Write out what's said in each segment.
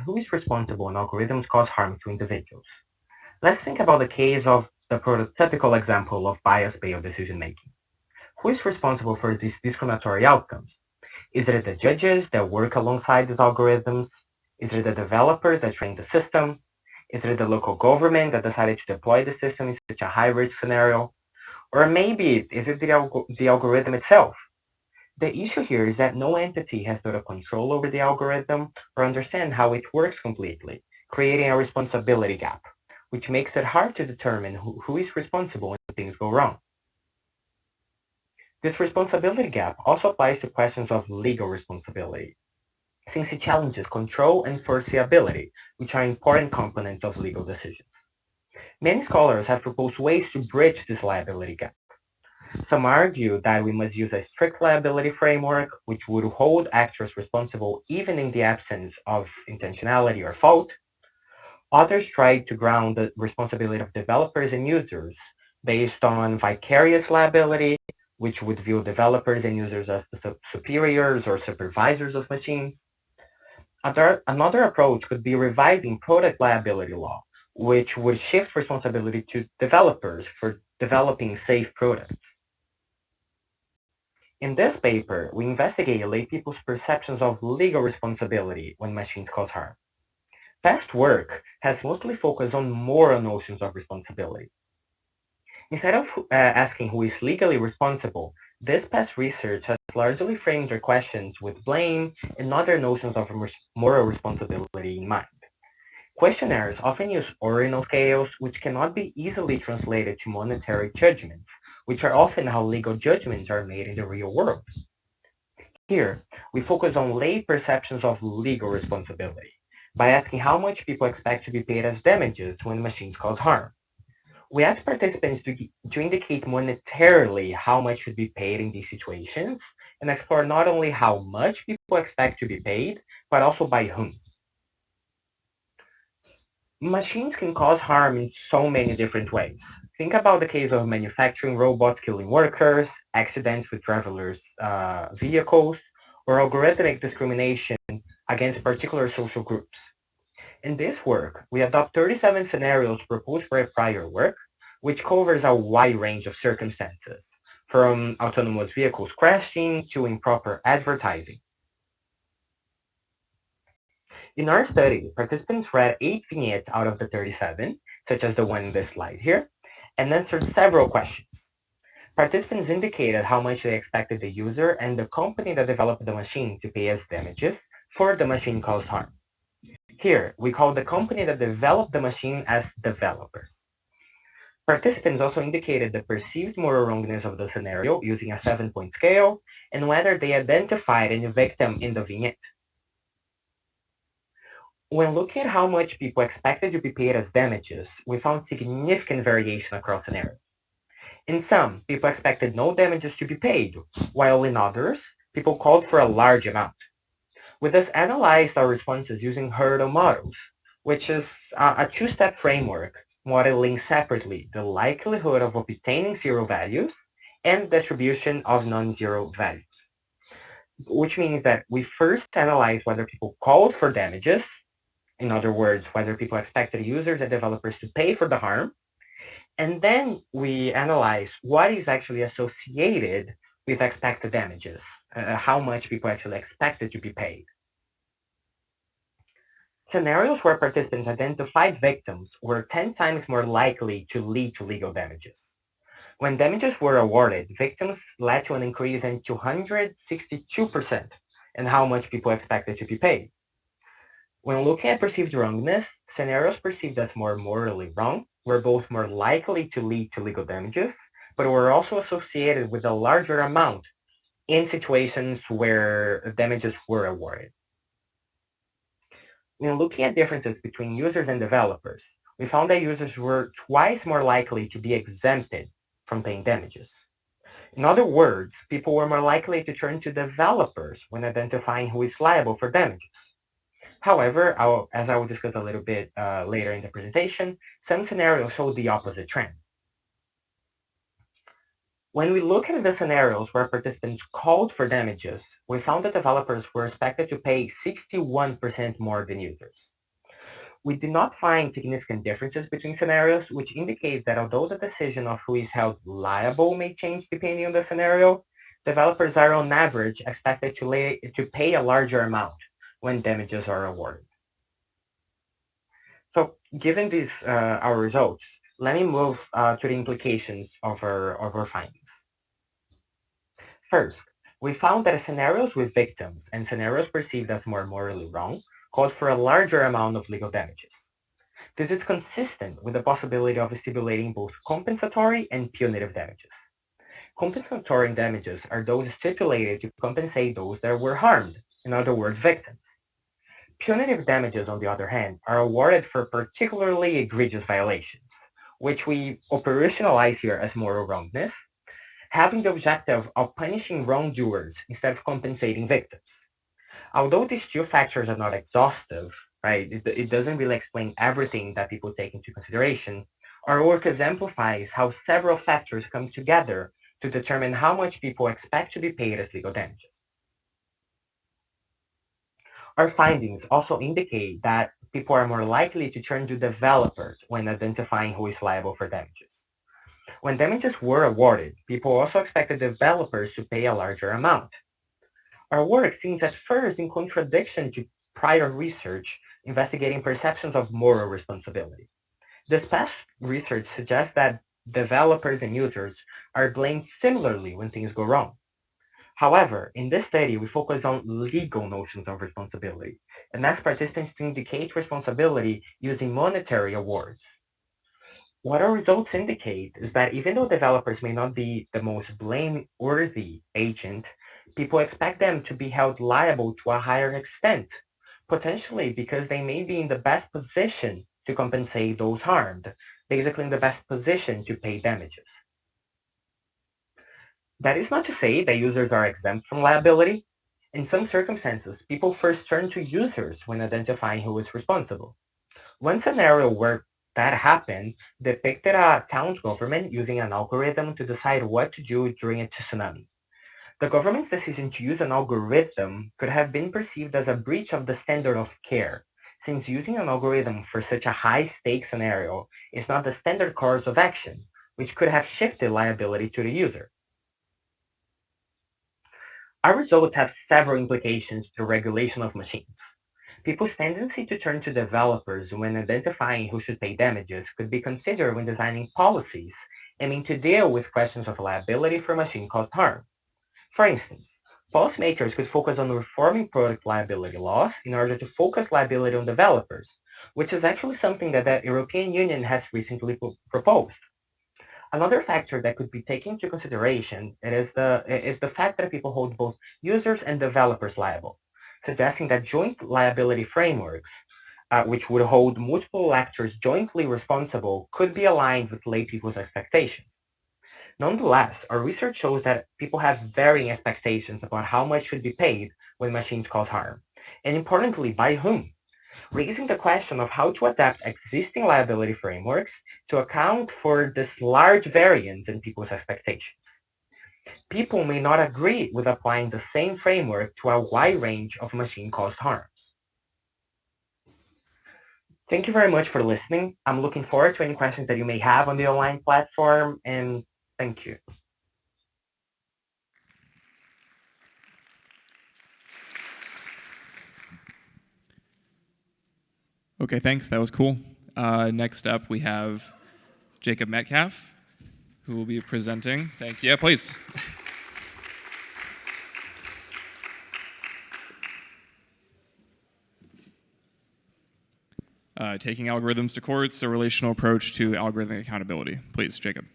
who is responsible when algorithms cause harm to individuals. Let's think about the case of the prototypical example of bias-based decision-making. Who is responsible for these discriminatory outcomes? Is it the judges that work alongside these algorithms? Is it the developers that train the system? Is it the local government that decided to deploy the system in such a high-risk scenario? Or maybe is it the algorithm itself? The issue here is that no entity has total control over the algorithm or understand how it works completely, creating a responsibility gap, which makes it hard to determine who is responsible when things go wrong. This responsibility gap also applies to questions of legal responsibility, since it challenges control and foreseeability, which are important components of legal decisions. Many scholars have proposed ways to bridge this liability gap. Some argue that we must use a strict liability framework, which would hold actors responsible even in the absence of intentionality or fault. Others try to ground the responsibility of developers and users based on vicarious liability, which would view developers and users as the superiors or supervisors of machines. Another approach could be revising product liability law, which would shift responsibility to developers for developing safe products. In this paper, we investigate lay people's perceptions of legal responsibility when machines cause harm. Past work has mostly focused on moral notions of responsibility. Instead of asking who is legally responsible, this past research has largely framed their questions with blame and other notions of moral responsibility in mind. Questionnaires often use ordinal scales, which cannot be easily translated to monetary judgments, which are often how legal judgments are made in the real world. Here, we focus on lay perceptions of legal responsibility by asking how much people expect to be paid as damages when machines cause harm. We ask participants to indicate monetarily how much should be paid in these situations and explore not only how much people expect to be paid, but also by whom. Machines can cause harm in so many different ways. Think about the case of manufacturing robots killing workers, accidents with driverless vehicles, or algorithmic discrimination against particular social groups. In this work, we adopt 37 scenarios proposed by prior work, which covers a wide range of circumstances, from autonomous vehicles crashing to improper advertising. In our study, participants read 8 vignettes out of the 37, such as the one in this slide here, and answered several questions. Participants indicated how much they expected the user and the company that developed the machine to pay as damages for the machine caused harm. Here, we call the company that developed the machine as developers. Participants also indicated the perceived moral wrongness of the scenario using a 7-point scale and whether they identified any victim in the vignette. When looking at how much people expected to be paid as damages, we found significant variation across scenarios. In some, people expected no damages to be paid, while in others, people called for a large amount. We thus analyzed our responses using hurdle models, which is a two-step framework modeling separately the likelihood of obtaining zero values and distribution of non-zero values, which means that we first analyze whether people called for damages, in other words, whether people expected users and developers to pay for the harm, and then we analyze what is actually associated with expected damages, how much people actually expected to be paid. Scenarios where participants identified victims were 10 times more likely to lead to legal damages. When damages were awarded, victims led to an increase in 262% in how much people expected to be paid. When looking at perceived wrongness, scenarios perceived as more morally wrong were both more likely to lead to legal damages, but were also associated with a larger amount in situations where damages were awarded. When looking at differences between users and developers, we found that users were twice more likely to be exempted from paying damages. In other words, people were more likely to turn to developers when identifying who is liable for damages. However, as I will discuss a little bit later in the presentation, some scenarios show the opposite trend. When we look at the scenarios where participants called for damages, we found that developers were expected to pay 61% more than users. We did not find significant differences between scenarios, which indicates that although the decision of who is held liable may change depending on the scenario, developers are on average expected to pay a larger amount when damages are awarded. So given these our results, let me move to the implications of our findings. First, we found that scenarios with victims and scenarios perceived as more morally wrong called for a larger amount of legal damages. This is consistent with the possibility of stipulating both compensatory and punitive damages. Compensatory damages are those stipulated to compensate those that were harmed, in other words, victims. Punitive damages, on the other hand, are awarded for particularly egregious violations, which we operationalize here as moral wrongness, having the objective of punishing wrongdoers instead of compensating victims. Although these two factors are not exhaustive, right, it doesn't really explain everything that people take into consideration, our work exemplifies how several factors come together to determine how much people expect to be paid as legal damages. Our findings also indicate that people are more likely to turn to developers when identifying who is liable for damages. When damages were awarded, people also expected developers to pay a larger amount. Our work seems at first in contradiction to prior research investigating perceptions of moral responsibility. This past research suggests that developers and users are blamed similarly when things go wrong. However, in this study, we focus on legal notions of responsibility and ask participants to indicate responsibility using monetary awards. What our results indicate is that even though developers may not be the most blameworthy agent, people expect them to be held liable to a higher extent, potentially because they may be in the best position to compensate those harmed, basically in the best position to pay damages. That is not to say that users are exempt from liability. In some circumstances, people first turn to users when identifying who is responsible. One scenario where that happened depicted a town's government using an algorithm to decide what to do during a tsunami. The government's decision to use an algorithm could have been perceived as a breach of the standard of care, since using an algorithm for such a high-stakes scenario is not the standard course of action, which could have shifted liability to the user. Our results have several implications to regulation of machines. People's tendency to turn to developers when identifying who should pay damages could be considered when designing policies aiming to deal with questions of liability for machine-caused harm. For instance, policymakers could focus on reforming product liability laws in order to focus liability on developers, which is actually something that the European Union has recently proposed. Another factor that could be taken into consideration is the fact that people hold both users and developers liable, suggesting that joint liability frameworks, which would hold multiple actors jointly responsible, could be aligned with lay people's expectations. Nonetheless, our research shows that people have varying expectations about how much should be paid when machines cause harm, and importantly, by whom, raising the question of how to adapt existing liability frameworks to account for this large variance in people's expectations. People may not agree with applying the same framework to a wide range of machine-caused harms. Thank you very much for listening. I'm looking forward to any questions that you may have on the online platform, and thank you. Okay, thanks. That was cool. Next up, we have Jacob Metcalf, who will be presenting. Thank you. Yeah, please. Taking algorithms to courts, a relational approach to algorithmic accountability. Please, Jacob.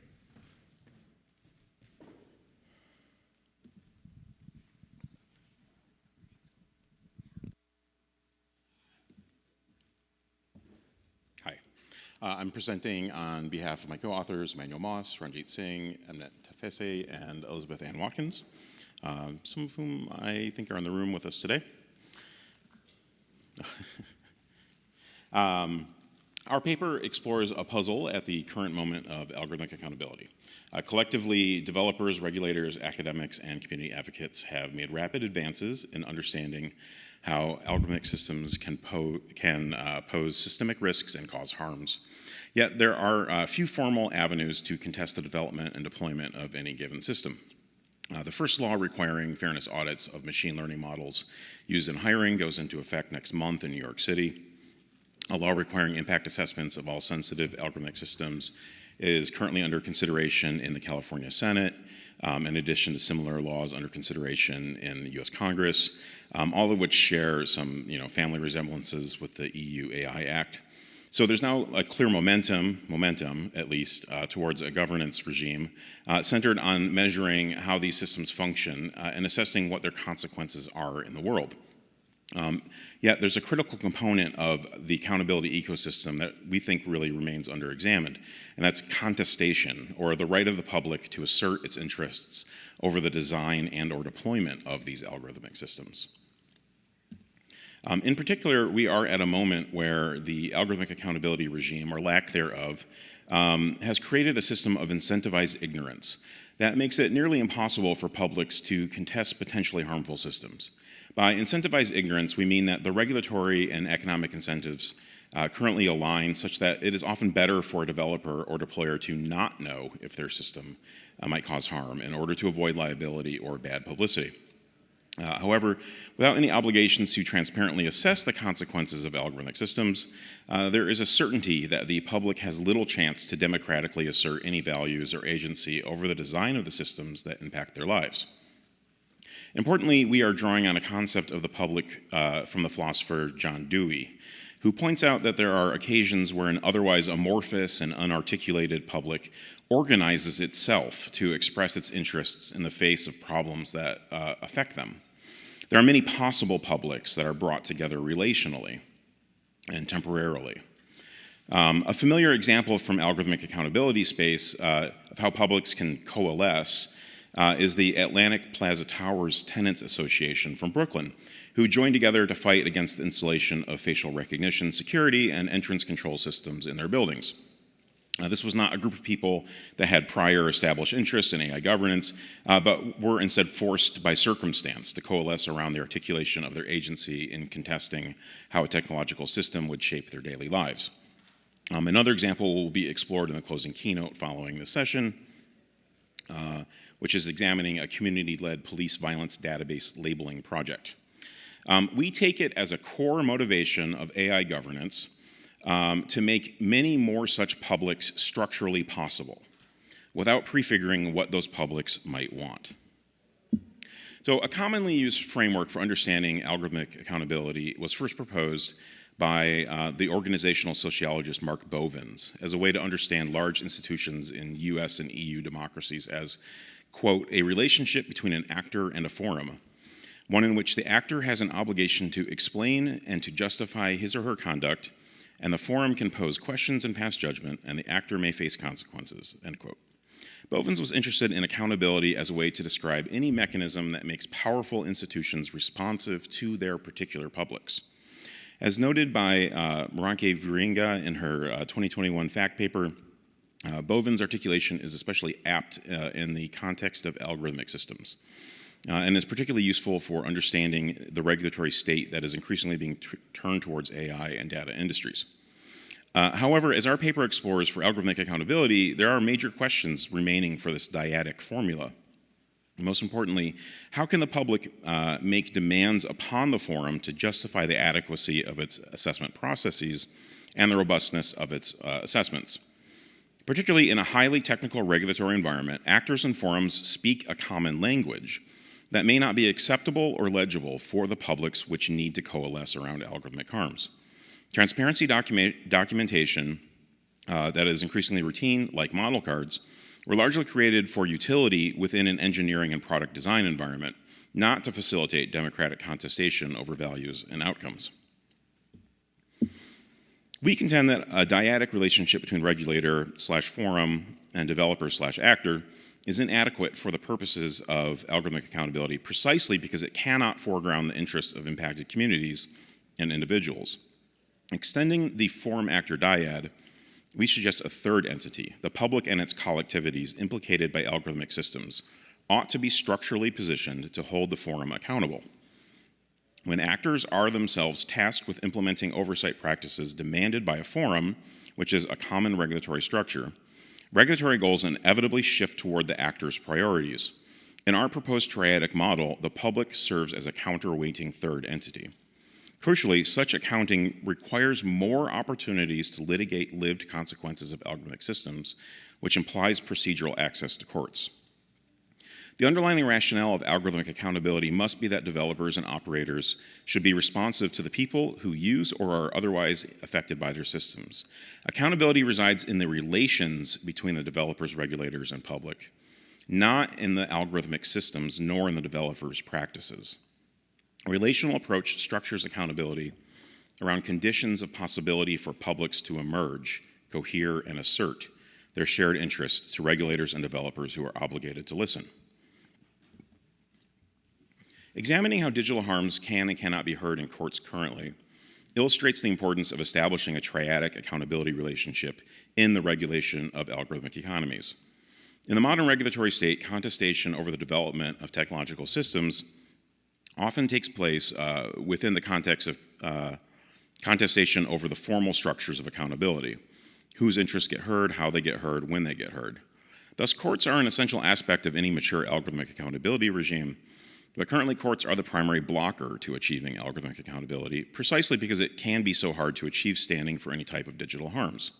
Hi. I'm presenting on behalf of my co-authors, Emmanuel Moss, Ranjit Singh, Emnet Tafese, and Elizabeth Ann Watkins, some of whom I think are in the room with us today. Our paper explores a puzzle at the current moment of algorithmic accountability. Collectively, developers, regulators, academics, and community advocates have made rapid advances in understanding how algorithmic systems can pose systemic risks and cause harms. Yet there are few formal avenues to contest the development and deployment of any given system. The first law requiring fairness audits of machine learning models used in hiring goes into effect next month in New York City. A law requiring impact assessments of all sensitive algorithmic systems is currently under consideration in the California Senate, in addition to similar laws under consideration in the US Congress, all of which share some family resemblances with the EU AI Act. So there's now a clear momentum at least, towards a governance regime centered on measuring how these systems function and assessing what their consequences are in the world. Yet there's a critical component of the accountability ecosystem that we think really remains underexamined, and that's contestation, or the right of the public to assert its interests over the design and/or deployment of these algorithmic systems. In particular, we are at a moment where the algorithmic accountability regime, or lack thereof, has created a system of incentivized ignorance that makes it nearly impossible for publics to contest potentially harmful systems. By incentivized ignorance, we mean that the regulatory and economic incentives currently align such that it is often better for a developer or deployer to not know if their system might cause harm in order to avoid liability or bad publicity. However, without any obligations to transparently assess the consequences of algorithmic systems, there is a certainty that the public has little chance to democratically assert any values or agency over the design of the systems that impact their lives. Importantly, we are drawing on a concept of the public from the philosopher John Dewey, who points out that there are occasions where an otherwise amorphous and unarticulated public organizes itself to express its interests in the face of problems that affect them. There are many possible publics that are brought together relationally and temporarily. A familiar example from algorithmic accountability space of how publics can coalesce is the Atlantic Plaza Towers Tenants Association from Brooklyn, who joined together to fight against the installation of facial recognition security and entrance control systems in their buildings. This was not a group of people that had prior established interests in AI governance, but were instead forced by circumstance to coalesce around the articulation of their agency in contesting how a technological system would shape their daily lives. Another example will be explored in the closing keynote following this session, which is examining a community-led police violence database labeling project. We take it as a core motivation of AI governance to make many more such publics structurally possible, without prefiguring what those publics might want. So a commonly used framework for understanding algorithmic accountability was first proposed by the organizational sociologist Mark Bovins as a way to understand large institutions in US and EU democracies as, quote, a relationship between an actor and a forum, one in which the actor has an obligation to explain and to justify his or her conduct, and the forum can pose questions and pass judgment, and the actor may face consequences, end quote. Bovins was interested in accountability as a way to describe any mechanism that makes powerful institutions responsive to their particular publics. As noted by Moranke Viringa in her 2021 fact paper, Bovins' articulation is especially apt in the context of algorithmic systems, and is particularly useful for understanding the regulatory state that is increasingly being turned towards AI and data industries. However, as our paper explores for algorithmic accountability, there are major questions remaining for this dyadic formula. Most importantly, how can the public make demands upon the forum to justify the adequacy of its assessment processes and the robustness of its assessments? Particularly in a highly technical regulatory environment, actors and forums speak a common language that may not be acceptable or legible for the publics which need to coalesce around algorithmic harms. Transparency documentation that is increasingly routine, like model cards, were largely created for utility within an engineering and product design environment, not to facilitate democratic contestation over values and outcomes. We contend that a dyadic relationship between regulator/forum and developer/actor is inadequate for the purposes of algorithmic accountability precisely because it cannot foreground the interests of impacted communities and individuals. Extending the form-actor dyad, we suggest a third entity, the public and its collectivities implicated by algorithmic systems, ought to be structurally positioned to hold the forum accountable. When actors are themselves tasked with implementing oversight practices demanded by a forum, which is a common regulatory structure, regulatory goals inevitably shift toward the actor's priorities. In our proposed triadic model, the public serves as a counterweighting third entity. Crucially, such accounting requires more opportunities to litigate lived consequences of algorithmic systems, which implies procedural access to courts. The underlying rationale of algorithmic accountability must be that developers and operators should be responsive to the people who use or are otherwise affected by their systems. Accountability resides in the relations between the developers, regulators, and public, not in the algorithmic systems, nor in the developers' practices. A relational approach structures accountability around conditions of possibility for publics to emerge, cohere, and assert their shared interests to regulators and developers who are obligated to listen. Examining how digital harms can and cannot be heard in courts currently illustrates the importance of establishing a triadic accountability relationship in the regulation of algorithmic economies. In the modern regulatory state, contestation over the development of technological systems often takes place within the context of contestation over the formal structures of accountability, whose interests get heard, how they get heard, when they get heard. Thus, courts are an essential aspect of any mature algorithmic accountability regime, but currently courts are the primary blocker to achieving algorithmic accountability, precisely because it can be so hard to achieve standing for any type of digital harms,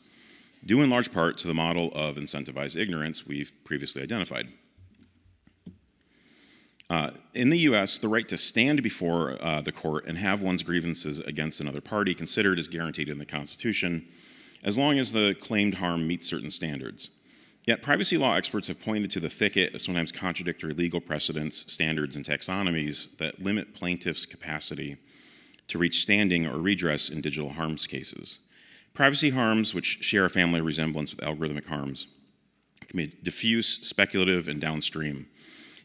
due in large part to the model of incentivized ignorance we've previously identified. In the US, the right to stand before the court and have one's grievances against another party considered is guaranteed in the Constitution, as long as the claimed harm meets certain standards. Yet privacy law experts have pointed to the thicket of sometimes contradictory legal precedents, standards, and taxonomies that limit plaintiffs' capacity to reach standing or redress in digital harms cases. Privacy harms, which share a family resemblance with algorithmic harms, can be diffuse, speculative, and downstream.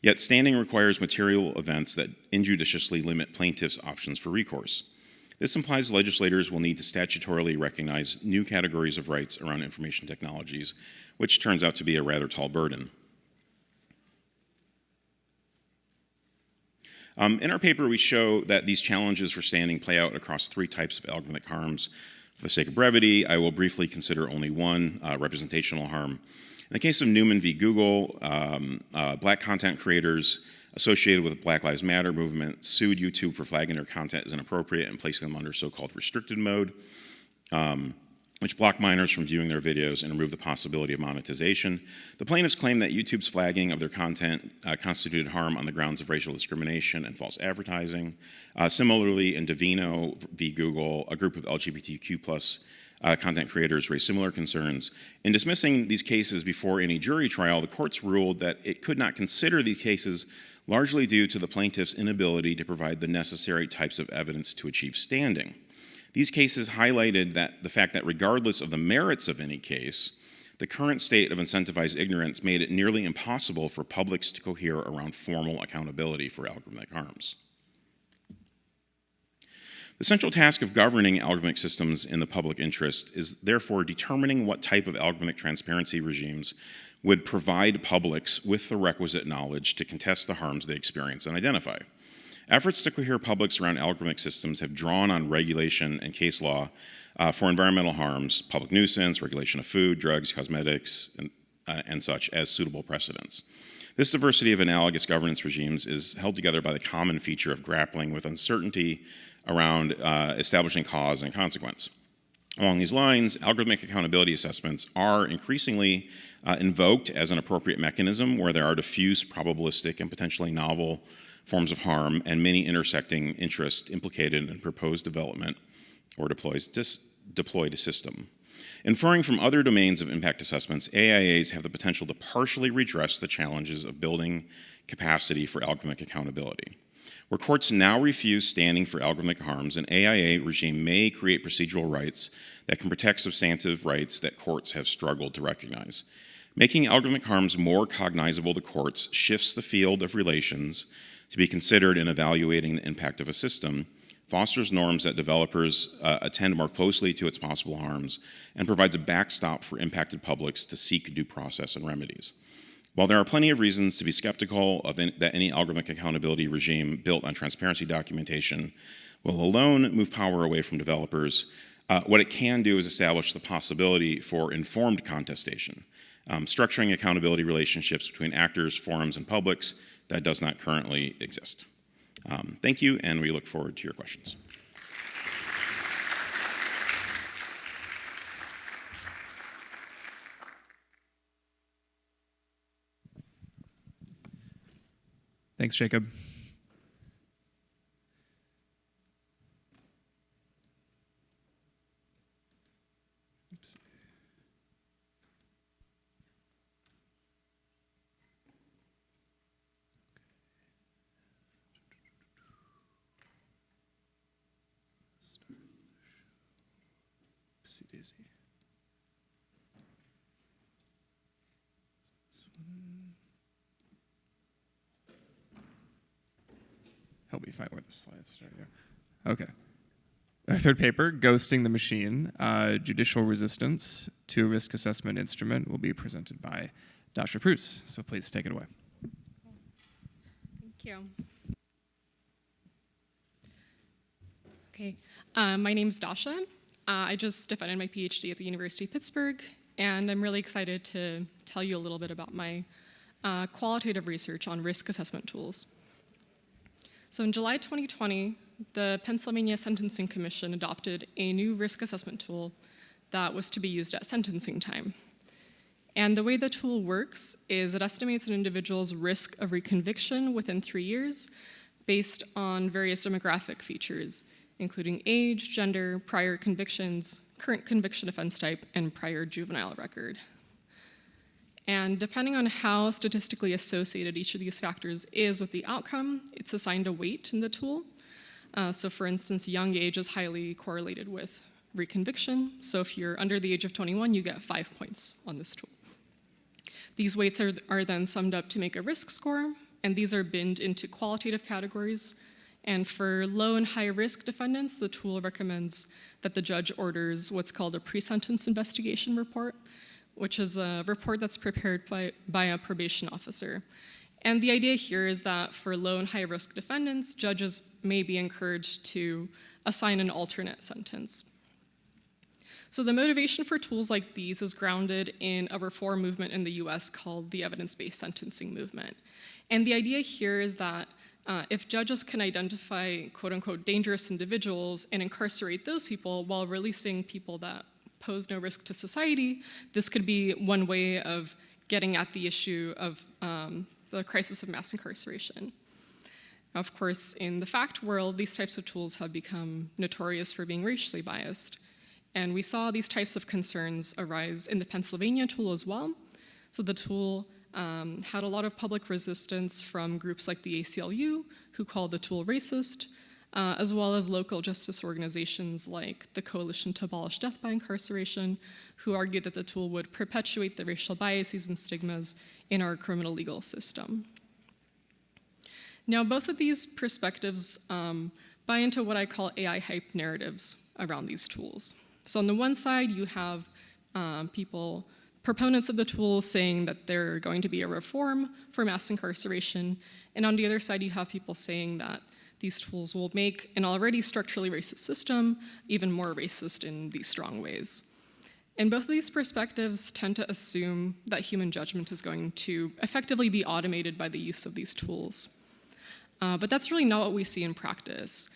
Yet standing requires material events that injudiciously limit plaintiffs' options for recourse. This implies legislators will need to statutorily recognize new categories of rights around information technologies, which turns out to be a rather tall burden. In our paper, we show that these challenges for standing play out across three types of algorithmic harms. For the sake of brevity, I will briefly consider only one, representational harm. In the case of Newman v. Google, Black content creators associated with the Black Lives Matter movement sued YouTube for flagging their content as inappropriate and placing them under so-called restricted mode, which blocked minors from viewing their videos and removed the possibility of monetization. The plaintiffs claimed that YouTube's flagging of their content constituted harm on the grounds of racial discrimination and false advertising. Similarly, in Davino v. Google, a group of LGBTQ+ content creators raised similar concerns. In dismissing these cases before any jury trial, the courts ruled that it could not consider these cases largely due to the plaintiff's inability to provide the necessary types of evidence to achieve standing. These cases highlighted the fact that regardless of the merits of any case, the current state of incentivized ignorance made it nearly impossible for publics to cohere around formal accountability for algorithmic harms. The central task of governing algorithmic systems in the public interest is therefore determining what type of algorithmic transparency regimes would provide publics with the requisite knowledge to contest the harms they experience and identify. Efforts to cohere publics around algorithmic systems have drawn on regulation and case law for environmental harms, public nuisance, regulation of food, drugs, cosmetics, and such as suitable precedents. This diversity of analogous governance regimes is held together by the common feature of grappling with uncertainty around establishing cause and consequence. Along these lines, algorithmic accountability assessments are increasingly invoked as an appropriate mechanism where there are diffuse, probabilistic, and potentially novel forms of harm and many intersecting interests implicated in proposed development or deployed system. Inferring from other domains of impact assessments, AIAs have the potential to partially redress the challenges of building capacity for algorithmic accountability. Where courts now refuse standing for algorithmic harms, an AIA regime may create procedural rights that can protect substantive rights that courts have struggled to recognize. Making algorithmic harms more cognizable to courts shifts the field of relations to be considered in evaluating the impact of a system fosters norms that developers attend more closely to its possible harms, and provides a backstop for impacted publics to seek due process and remedies. While there are plenty of reasons to be skeptical of that any algorithmic accountability regime built on transparency documentation will alone move power away from developers, what it can do is establish the possibility for informed contestation, structuring accountability relationships between actors, forums, and publics that does not currently exist. Thank you, and we look forward to your questions. Thanks, Jacob. Daisy. Help me find where the slides start here. Okay. Our third paper, Ghosting the Machine, Judicial Resistance to a Risk Assessment Instrument, will be presented by Dr. Preuss. So please take it away. Thank you. Okay, my name is Dasha. I just defended my PhD at the University of Pittsburgh, and I'm really excited to tell you a little bit about my qualitative research on risk assessment tools. So in July 2020, the Pennsylvania Sentencing Commission adopted a new risk assessment tool that was to be used at sentencing time. And the way the tool works is it estimates an individual's risk of reconviction within 3 years based on various demographic features, including age, gender, prior convictions, current conviction offense type, and prior juvenile record. And depending on how statistically associated each of these factors is with the outcome, it's assigned a weight in the tool. So for instance, young age is highly correlated with reconviction. So if you're under the age of 21, you get 5 points on this tool. These weights are then summed up to make a risk score, and these are binned into qualitative categories. And for low and high risk defendants, the tool recommends that the judge orders what's called a pre-sentence investigation report, which is a report that's prepared by a probation officer. And the idea here is that for low and high risk defendants, judges may be encouraged to assign an alternate sentence. So the motivation for tools like these is grounded in a reform movement in the US called the evidence-based sentencing movement. And the idea here is that if judges can identify quote-unquote dangerous individuals and incarcerate those people while releasing people that pose no risk to society, this could be one way of getting at the issue of the crisis of mass incarceration. Now, of course, in the fact world, these types of tools have become notorious for being racially biased. And we saw these types of concerns arise in the Pennsylvania tool as well. So the tool had a lot of public resistance from groups like the ACLU, who called the tool racist, as well as local justice organizations like the Coalition to Abolish Death by Incarceration, who argued that the tool would perpetuate the racial biases and stigmas in our criminal legal system. Now, both of these perspectives buy into what I call AI hype narratives around these tools. So on the one side, you have proponents of the tool saying that they're going to be a reform for mass incarceration, and on the other side, you have people saying that these tools will make an already structurally racist system even more racist in these strong ways. And both of these perspectives tend to assume that human judgment is going to effectively be automated by the use of these tools. But that's really not what we see in practice.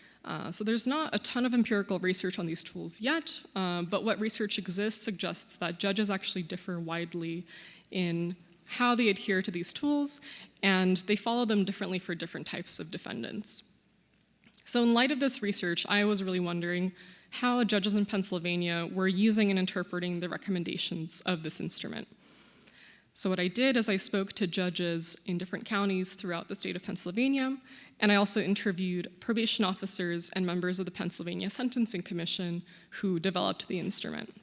So there's not a ton of empirical research on these tools yet, but what research exists suggests that judges actually differ widely in how they adhere to these tools, and they follow them differently for different types of defendants. So in light of this research, I was really wondering how judges in Pennsylvania were using and interpreting the recommendations of this instrument. So what I did is I spoke to judges in different counties throughout the state of Pennsylvania, and I also interviewed probation officers and members of the Pennsylvania Sentencing Commission who developed the instrument.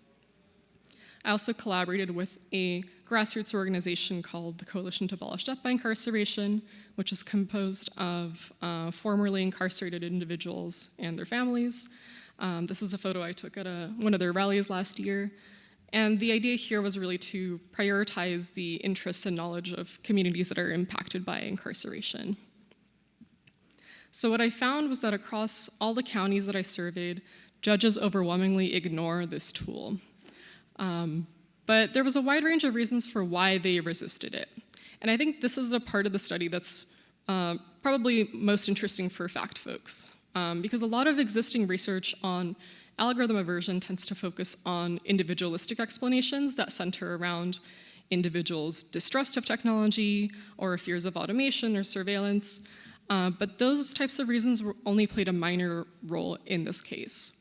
I also collaborated with a grassroots organization called the Coalition to Abolish Death by Incarceration, which is composed of formerly incarcerated individuals and their families. This is a photo I took at one of their rallies last year. And the idea here was really to prioritize the interests and knowledge of communities that are impacted by incarceration. So what I found was that across all the counties that I surveyed, judges overwhelmingly ignore this tool. But there was a wide range of reasons for why they resisted it. And I think this is the part of the study that's probably most interesting for fact folks, because a lot of existing research on algorithm aversion tends to focus on individualistic explanations that center around individuals' distrust of technology or fears of automation or surveillance. But those types of reasons only played a minor role in this case.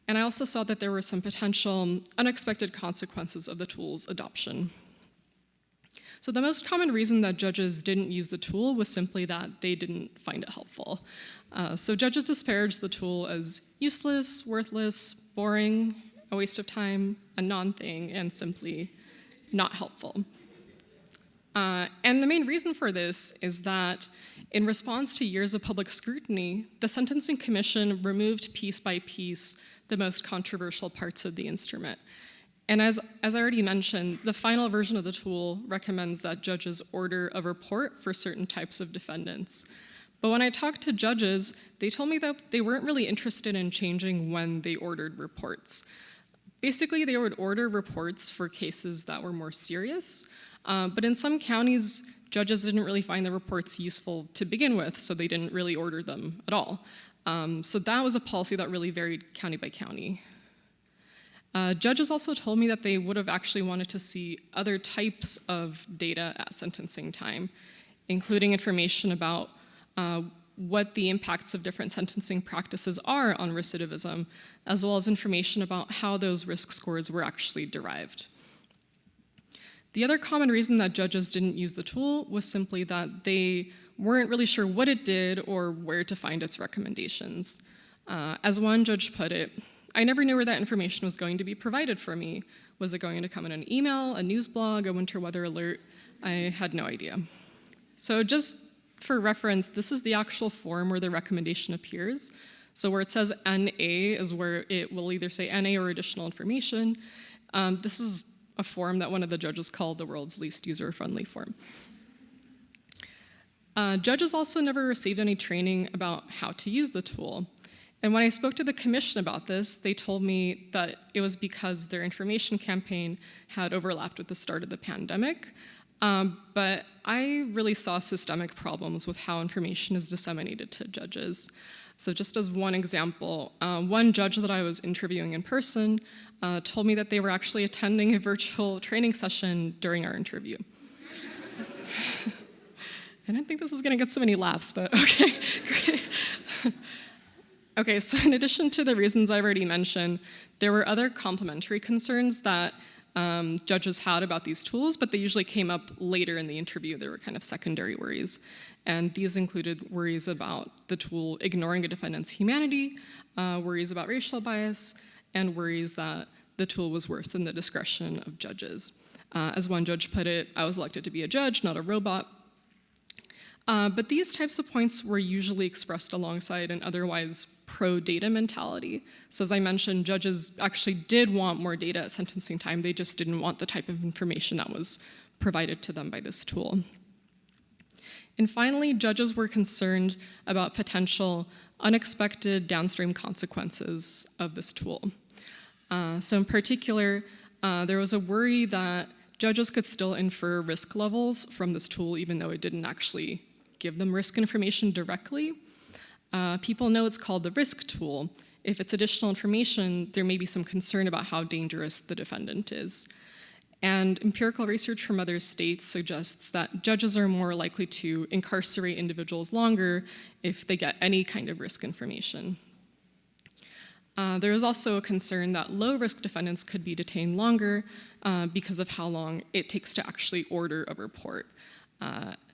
And I also saw that there were some potential unexpected consequences of the tool's adoption. So the most common reason that judges didn't use the tool was simply that they didn't find it helpful. So judges disparaged the tool as useless, worthless, boring, a waste of time, a non-thing, and simply not helpful. And the main reason for this is that in response to years of public scrutiny, the Sentencing Commission removed piece by piece the most controversial parts of the instrument. And as I already mentioned, the final version of the tool recommends that judges order a report for certain types of defendants. But when I talked to judges, they told me that they weren't really interested in changing when they ordered reports. Basically, they would order reports for cases that were more serious, but in some counties, judges didn't really find the reports useful to begin with, so they didn't really order them at all. So that was a policy that really varied county by county. Judges also told me that they would have actually wanted to see other types of data at sentencing time, including information about what the impacts of different sentencing practices are on recidivism, as well as information about how those risk scores were actually derived. The other common reason that judges didn't use the tool was simply that they weren't really sure what it did or where to find its recommendations. As one judge put it, I never knew where that information was going to be provided for me. Was it going to come in an email, a news blog, a winter weather alert? I had no idea. So just for reference, this is the actual form where the recommendation appears. So where it says NA is where it will either say NA or additional information. This is a form that one of the judges called the world's least user-friendly form. Judges also never received any training about how to use the tool. And when I spoke to the commission about this, they told me that it was because their information campaign had overlapped with the start of the pandemic. But I really saw systemic problems with how information is disseminated to judges. So just as one example, one judge that I was interviewing in person told me that they were actually attending a virtual training session during our interview. I didn't think this was gonna get so many laughs, but okay, great. Okay, so in addition to the reasons I've already mentioned, there were other complementary concerns that judges had about these tools, but they usually came up later in the interview. They were kind of secondary worries. And these included worries about the tool ignoring a defendant's humanity, worries about racial bias, and worries that the tool was worse than the discretion of judges. As one judge put it, I was elected to be a judge, not a robot. But these types of points were usually expressed alongside an otherwise pro-data mentality. So as I mentioned, judges actually did want more data at sentencing time. They just didn't want the type of information that was provided to them by this tool. And finally, judges were concerned about potential unexpected downstream consequences of this tool. So in particular, there was a worry that judges could still infer risk levels from this tool even though it didn't actually give them risk information directly. People know it's called the risk tool. If it's additional information, there may be some concern about how dangerous the defendant is. And empirical research from other states suggests that judges are more likely to incarcerate individuals longer if they get any kind of risk information. There is also a concern that low-risk defendants could be detained longer because of how long it takes to actually order a report.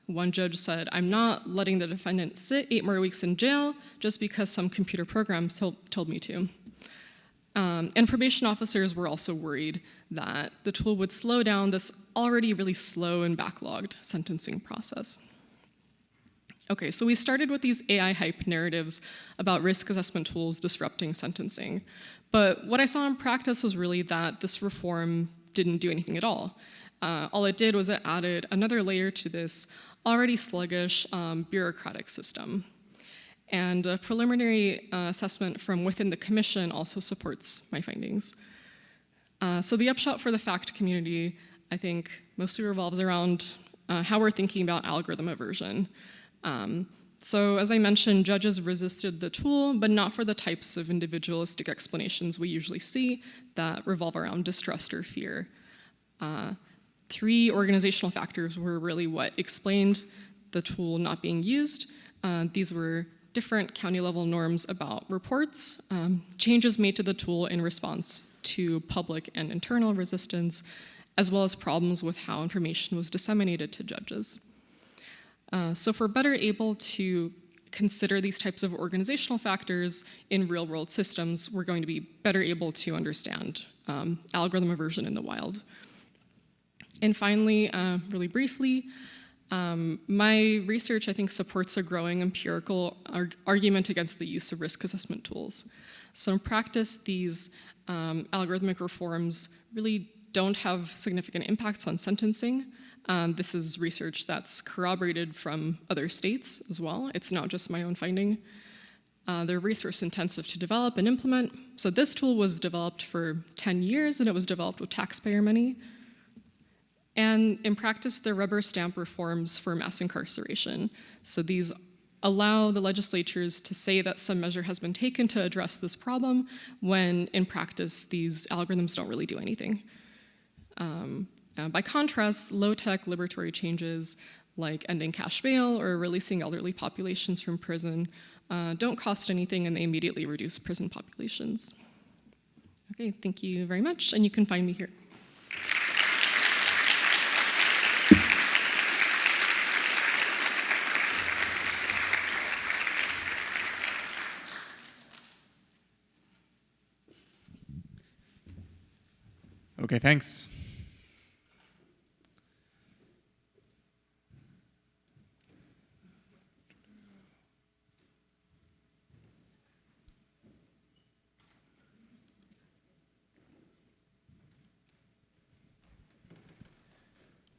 One judge said, I'm not letting the defendant sit 8 more weeks in jail just because some computer programs told me to. And probation officers were also worried that the tool would slow down this already really slow and backlogged sentencing process. Okay, so we started with these AI hype narratives about risk assessment tools disrupting sentencing. But what I saw in practice was really that this reform didn't do anything at all. All it did was it added another layer to this already sluggish bureaucratic system. And a preliminary assessment from within the commission also supports my findings. So the upshot for the FACT community, I think, mostly revolves around how we're thinking about algorithm aversion. So as I mentioned, judges resisted the tool, but not for the types of individualistic explanations we usually see that revolve around distrust or fear. 3 organizational factors were really what explained the tool not being used. These were different county-level norms about reports, changes made to the tool in response to public and internal resistance, as well as problems with how information was disseminated to judges. So if we're better able to consider these types of organizational factors in real-world systems, we're going to be better able to understand algorithm aversion in the wild. And finally, really briefly, my research, I think, supports a growing empirical argument against the use of risk assessment tools. So in practice, these algorithmic reforms really don't have significant impacts on sentencing. This is research that's corroborated from other states as well. It's not just my own finding. They're resource intensive to develop and implement. So this tool was developed for 10 years, and it was developed with taxpayer money. And in practice, they're rubber stamp reforms for mass incarceration. So these allow the legislatures to say that some measure has been taken to address this problem, when in practice, these algorithms don't really do anything. By contrast, low-tech liberatory changes like ending cash bail or releasing elderly populations from prison don't cost anything, and they immediately reduce prison populations. Okay, thank you very much, and you can find me here. Okay, thanks.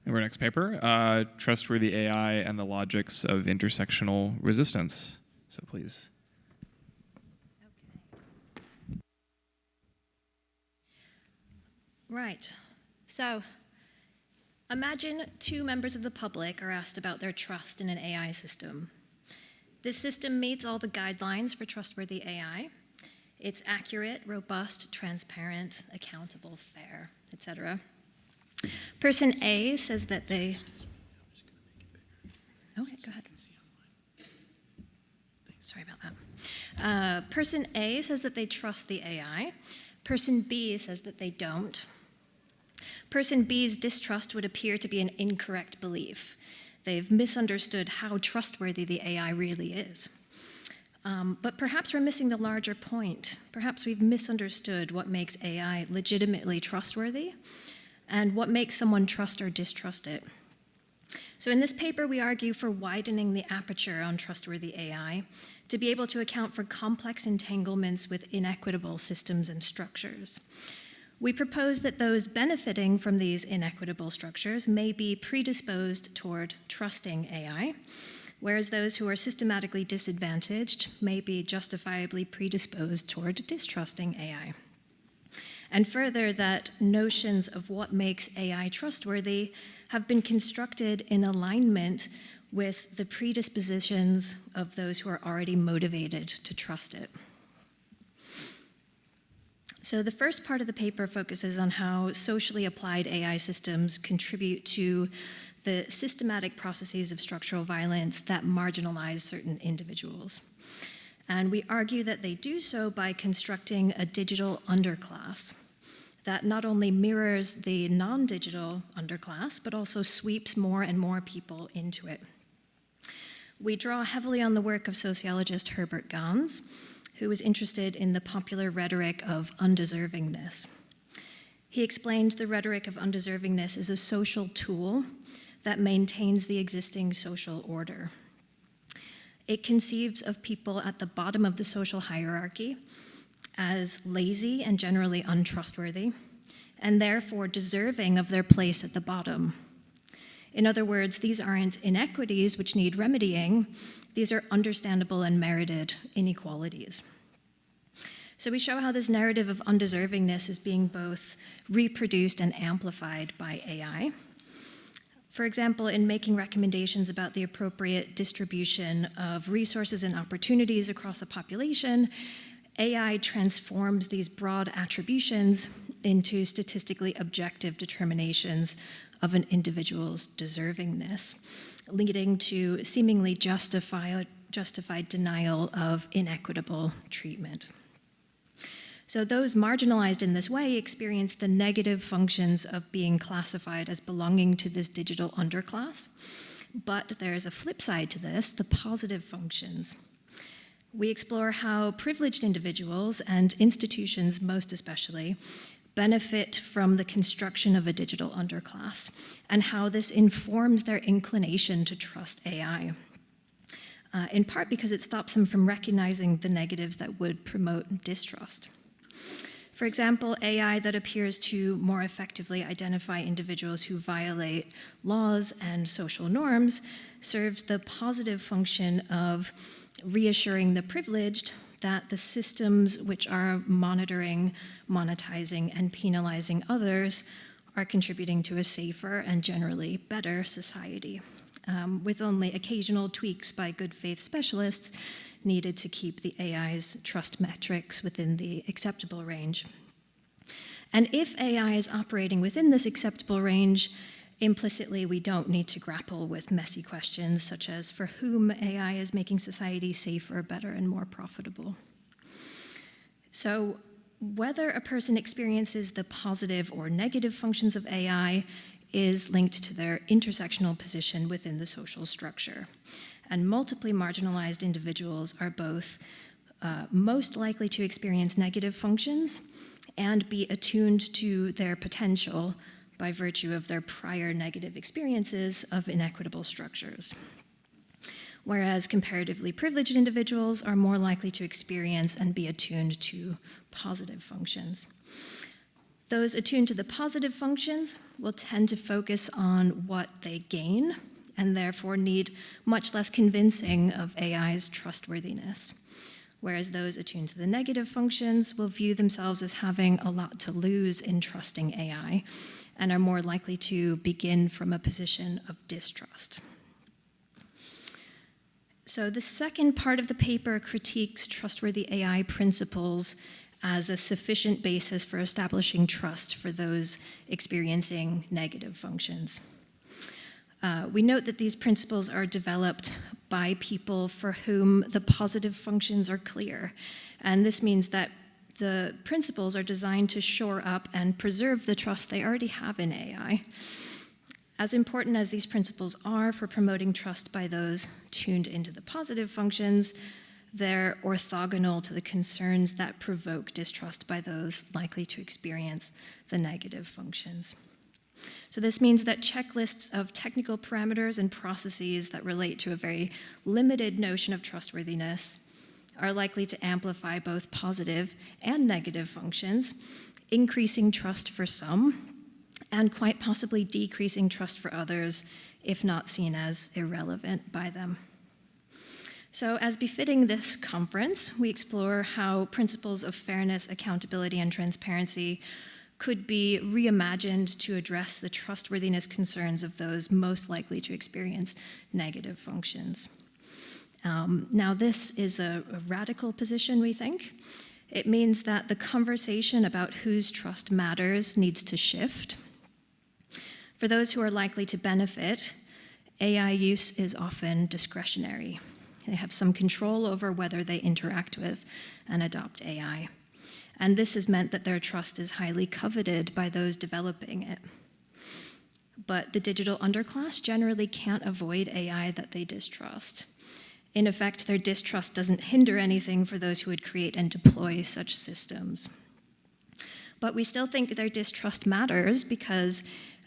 And our next paper, Trustworthy AI and the Logics of Intersectional Resistance. So please. Right. So imagine 2 members of the public are asked about their trust in an AI system. This system meets all the guidelines for trustworthy AI. It's accurate, robust, transparent, accountable, fair, etc. Person A says that they... Okay, go ahead. Sorry about that. Person A says that they trust the AI. Person B says that they don't. Person B's distrust would appear to be an incorrect belief. They've misunderstood how trustworthy the AI really is. But perhaps we're missing the larger point. Perhaps we've misunderstood what makes AI legitimately trustworthy and what makes someone trust or distrust it. So in this paper, we argue for widening the aperture on trustworthy AI to be able to account for complex entanglements with inequitable systems and structures. We propose that those benefiting from these inequitable structures may be predisposed toward trusting AI, whereas those who are systematically disadvantaged may be justifiably predisposed toward distrusting AI. And further, that notions of what makes AI trustworthy have been constructed in alignment with the predispositions of those who are already motivated to trust it. So the first part of the paper focuses on how socially applied AI systems contribute to the systematic processes of structural violence that marginalize certain individuals. And we argue that they do so by constructing a digital underclass that not only mirrors the non-digital underclass, but also sweeps more and more people into it. We draw heavily on the work of sociologist Herbert Gans, who was interested in the popular rhetoric of undeservingness. He explained the rhetoric of undeservingness is a social tool that maintains the existing social order. It conceives of people at the bottom of the social hierarchy as lazy and generally untrustworthy, and therefore deserving of their place at the bottom. In other words, these aren't inequities which need remedying, these are understandable and merited inequalities. So we show how this narrative of undeservingness is being both reproduced and amplified by AI. For example, in making recommendations about the appropriate distribution of resources and opportunities across a population, AI transforms these broad attributions into statistically objective determinations of an individual's deservingness, leading to seemingly justified denial of inequitable treatment. So those marginalized in this way experience the negative functions of being classified as belonging to this digital underclass. But there's a flip side to this, the positive functions. We explore how privileged individuals and institutions, most especially, benefit from the construction of a digital underclass and how this informs their inclination to trust AI. In part because it stops them from recognizing the negatives that would promote distrust. For example, AI that appears to more effectively identify individuals who violate laws and social norms serves the positive function of reassuring the privileged that the systems which are monitoring, monetizing, and penalizing others are contributing to a safer and generally better society, with only occasional tweaks by good faith specialists needed to keep the AI's trust metrics within the acceptable range. And if AI is operating within this acceptable range, implicitly we don't need to grapple with messy questions such as for whom AI is making society safer, better, and more profitable. So whether a person experiences the positive or negative functions of AI is linked to their intersectional position within the social structure. And multiply marginalized individuals are both most likely to experience negative functions and be attuned to their potential by virtue of their prior negative experiences of inequitable structures. Whereas comparatively privileged individuals are more likely to experience and be attuned to positive functions. Those attuned to the positive functions will tend to focus on what they gain and therefore need much less convincing of AI's trustworthiness. Whereas those attuned to the negative functions will view themselves as having a lot to lose in trusting AI and are more likely to begin from a position of distrust. So the second part of the paper critiques trustworthy AI principles as a sufficient basis for establishing trust for those experiencing negative functions. We note that these principles are developed by people for whom the positive functions are clear, and this means that the principles are designed to shore up and preserve the trust they already have in AI. As important as these principles are for promoting trust by those tuned into the positive functions, they're orthogonal to the concerns that provoke distrust by those likely to experience the negative functions. So this means that checklists of technical parameters and processes that relate to a very limited notion of trustworthiness are likely to amplify both positive and negative functions, increasing trust for some, and quite possibly decreasing trust for others if not seen as irrelevant by them. So as befitting this conference, we explore how principles of fairness, accountability, and transparency could be reimagined to address the trustworthiness concerns of those most likely to experience negative functions. Now, this is a radical position, we think. It means that the conversation about whose trust matters needs to shift. For those who are likely to benefit, AI use is often discretionary. They have some control over whether they interact with and adopt AI. And this has meant that their trust is highly coveted by those developing it. But the digital underclass generally can't avoid AI that they distrust. In effect, their distrust doesn't hinder anything for those who would create and deploy such systems. But we still think their distrust matters because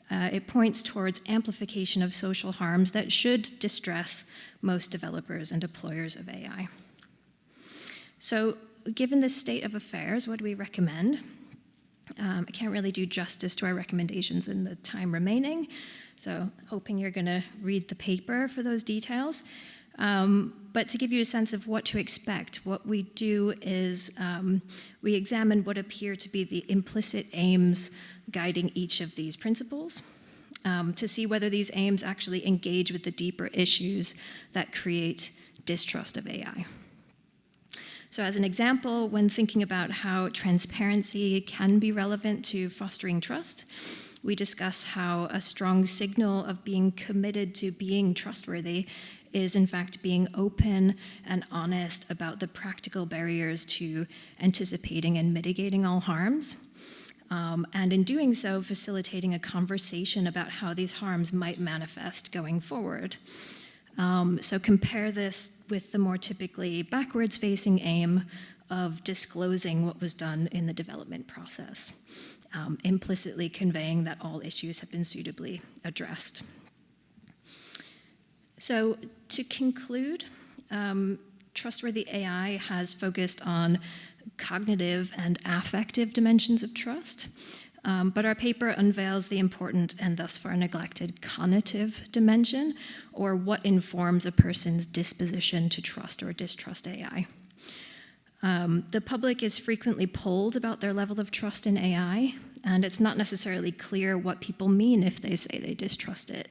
it points towards amplification of social harms that should distress most developers and deployers of AI. So, given this state of affairs, what do we recommend? I can't really do justice to our recommendations in the time remaining, so hoping you're going to read the paper for those details. But to give you a sense of what to expect, what we do is we examine what appear to be the implicit aims guiding each of these principles to see whether these aims actually engage with the deeper issues that create distrust of AI. So as an example, when thinking about how transparency can be relevant to fostering trust, we discuss how a strong signal of being committed to being trustworthy is in fact being open and honest about the practical barriers to anticipating and mitigating all harms. And in doing so, facilitating a conversation about how these harms might manifest going forward. So compare this with the more typically backwards-facing aim of disclosing what was done in the development process, implicitly conveying that all issues have been suitably addressed. So to conclude, Trustworthy AI has focused on cognitive and affective dimensions of trust, but our paper unveils the important and thus far neglected cognitive dimension, or what informs a person's disposition to trust or distrust AI. The public is frequently polled about their level of trust in AI, and it's not necessarily clear what people mean if they say they distrust it.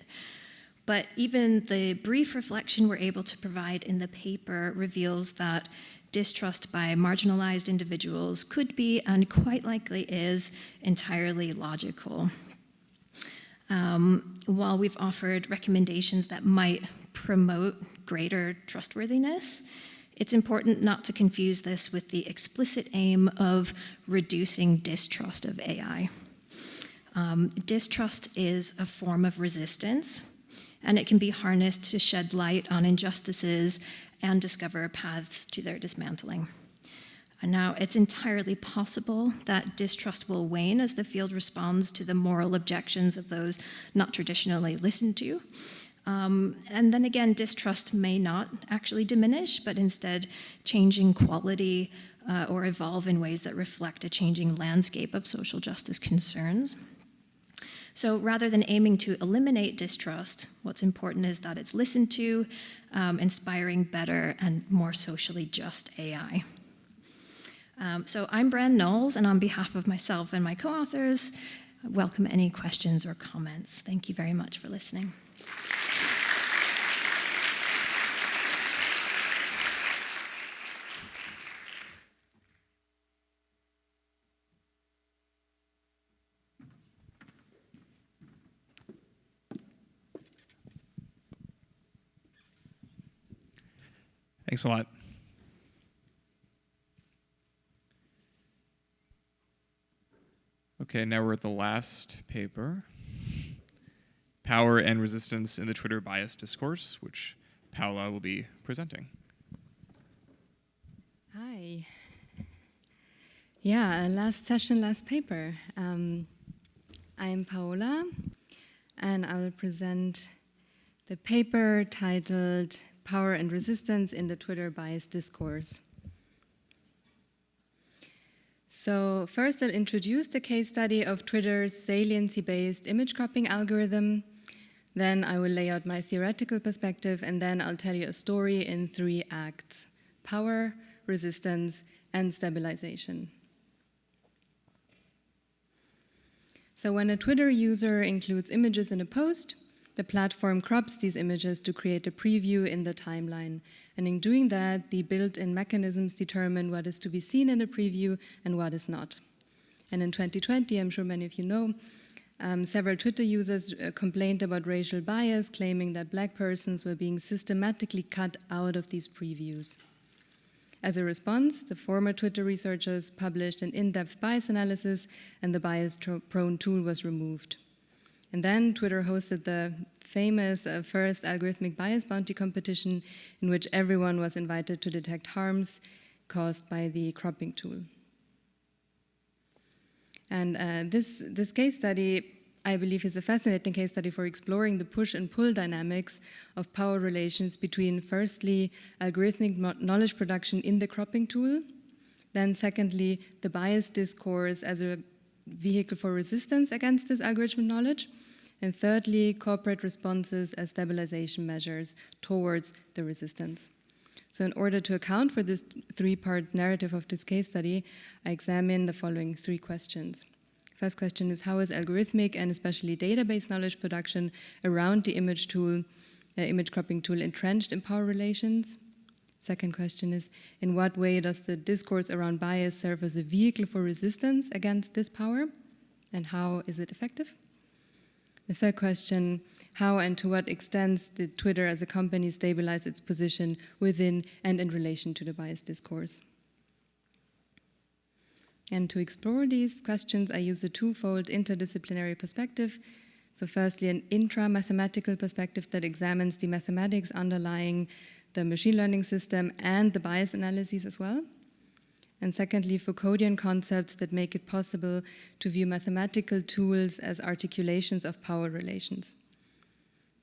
But even the brief reflection we're able to provide in the paper reveals that distrust by marginalized individuals could be, and quite likely is, entirely logical. While we've offered recommendations that might promote greater trustworthiness, it's important not to confuse this with the explicit aim of reducing distrust of AI. Distrust is a form of resistance, and it can be harnessed to shed light on injustices and discover paths to their dismantling. And now, it's entirely possible that distrust will wane as the field responds to the moral objections of those not traditionally listened to. And then again, distrust may not actually diminish, but instead change in quality or evolve in ways that reflect a changing landscape of social justice concerns. So rather than aiming to eliminate distrust, what's important is that it's listened to, inspiring better and more socially just AI. So I'm Bran Knowles, and on behalf of myself and my co-authors, I welcome any questions or comments. Thank you very much for listening. Thanks a lot. Okay, now we're at the last paper, Power and Resistance in the Twitter Bias Discourse, which Paola will be presenting. Hi. Yeah, last session, last paper. I'm Paola, and I will present the paper titled Power and Resistance in the Twitter Bias Discourse. So first I'll introduce the case study of Twitter's saliency-based image cropping algorithm. Then I will lay out my theoretical perspective, and then I'll tell you a story in 3 acts: power, resistance, and stabilization. So when a Twitter user includes images in a post, the platform crops these images to create a preview in the timeline. And in doing that, the built-in mechanisms determine what is to be seen in the preview and what is not. And in 2020, I'm sure many of you know, several Twitter users complained about racial bias, claiming that Black persons were being systematically cut out of these previews. As a response, the former Twitter researchers published an in-depth bias analysis, and the bias-prone tool was removed. And then Twitter hosted the famous first algorithmic bias bounty competition, in which everyone was invited to detect harms caused by the cropping tool. And this case study, I believe, is a fascinating case study for exploring the push and pull dynamics of power relations between, firstly, algorithmic knowledge production in the cropping tool, then secondly, the bias discourse as a vehicle for resistance against this algorithmic knowledge, and thirdly, corporate responses as stabilization measures towards the resistance. So in order to account for this three-part narrative of this case study, I examine the following three questions. First question is, how is algorithmic and especially database knowledge production around the image cropping tool entrenched in power relations? Second question is, in what way does the discourse around bias serve as a vehicle for resistance against this power? And how is it effective? The third question, how and to what extent did Twitter as a company stabilize its position within and in relation to the bias discourse? And to explore these questions, I use a twofold interdisciplinary perspective. So firstly, an intra-mathematical perspective that examines the mathematics underlying the machine learning system and the bias analyses as well. And secondly, Foucauldian concepts that make it possible to view mathematical tools as articulations of power relations.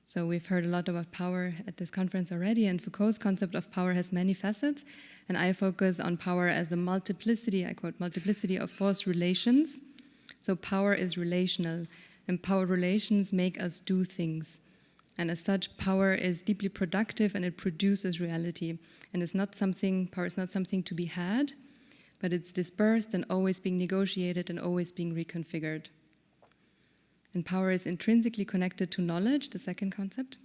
So we've heard a lot about power at this conference already, and Foucault's concept of power has many facets, and I focus on power as the multiplicity, I quote, multiplicity of force relations. So power is relational, and power relations make us do things. And as such, power is deeply productive and it produces reality. And power is not something to be had, but it's dispersed and always being negotiated and always being reconfigured. And power is intrinsically connected to knowledge, the second concept.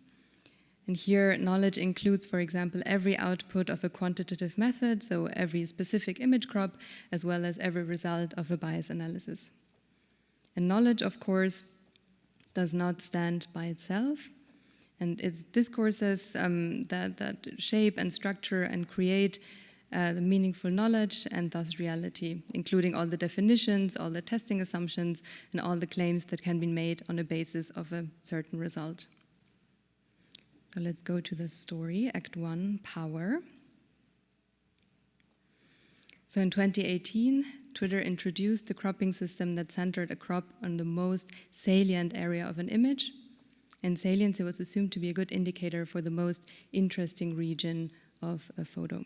And here, knowledge includes, for example, every output of a quantitative method, so every specific image crop, as well as every result of a bias analysis. And knowledge, of course, does not stand by itself. And it's discourses that shape and structure and create the meaningful knowledge and thus reality, including all the definitions, all the testing assumptions, and all the claims that can be made on the basis of a certain result. So let's go to the story, Act 1, Power. So in 2018, Twitter introduced a cropping system that centered a crop on the most salient area of an image, and saliency was assumed to be a good indicator for the most interesting region of a photo.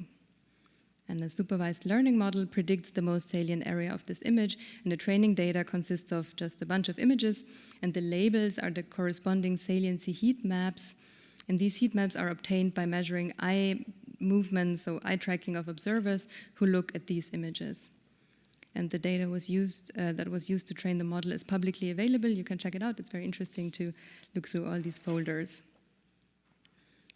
And a supervised learning model predicts the most salient area of this image, and the training data consists of just a bunch of images, and the labels are the corresponding saliency heat maps. And these heat maps are obtained by measuring eye movements, so eye tracking of observers who look at these images. And the data that was used to train the model is publicly available. You can check it out. It's very interesting to look through all these folders.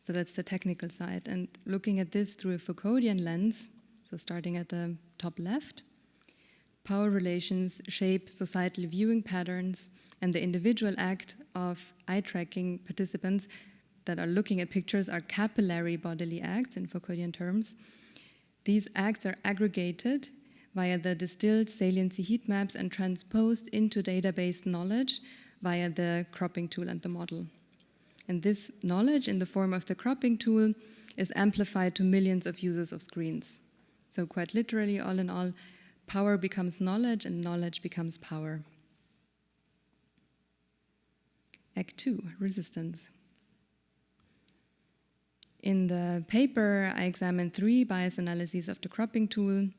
So that's the technical side. And looking at this through a Foucauldian lens, so starting at the top left, power relations shape societal viewing patterns, and the individual act of eye tracking participants that are looking at pictures are capillary bodily acts in Foucauldian terms. These acts are aggregated via the distilled saliency heat maps and transposed into database knowledge via the cropping tool and the model. And this knowledge in the form of the cropping tool is amplified to millions of users of screens. So quite literally, all in all, power becomes knowledge and knowledge becomes power. Act 2, Resistance. In the paper, I examined 3 bias analyses of the cropping tool.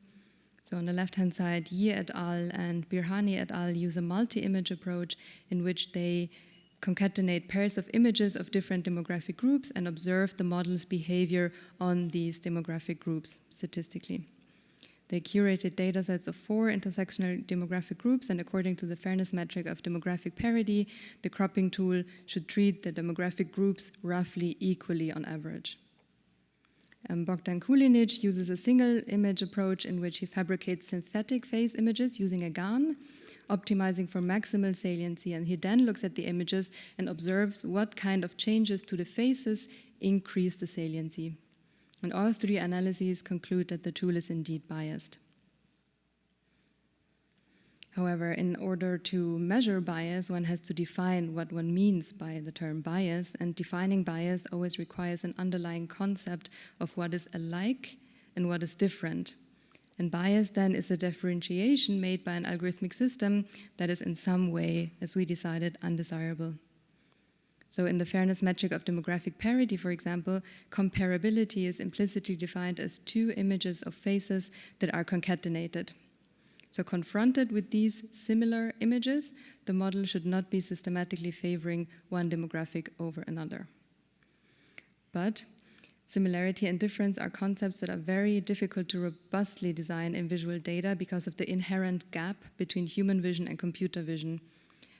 So on the left-hand side, Yi et al. And Birhani et al. Use a multi-image approach in which they concatenate pairs of images of different demographic groups and observe the model's behavior on these demographic groups statistically. They curated datasets of 4 intersectional demographic groups, and according to the fairness metric of demographic parity, the cropping tool should treat the demographic groups roughly equally on average. Bogdan Kulinic uses a single image approach in which he fabricates synthetic face images using a GAN, optimizing for maximal saliency, and he then looks at the images and observes what kind of changes to the faces increase the saliency. And all 3 analyses conclude that the tool is indeed biased. However, in order to measure bias, one has to define what one means by the term bias, and defining bias always requires an underlying concept of what is alike and what is different. And bias then is a differentiation made by an algorithmic system that is in some way, as we decided, undesirable. So in the fairness metric of demographic parity, for example, comparability is implicitly defined as two images of faces that are concatenated. So confronted with these similar images, the model should not be systematically favoring one demographic over another. But similarity and difference are concepts that are very difficult to robustly design in visual data because of the inherent gap between human vision and computer vision.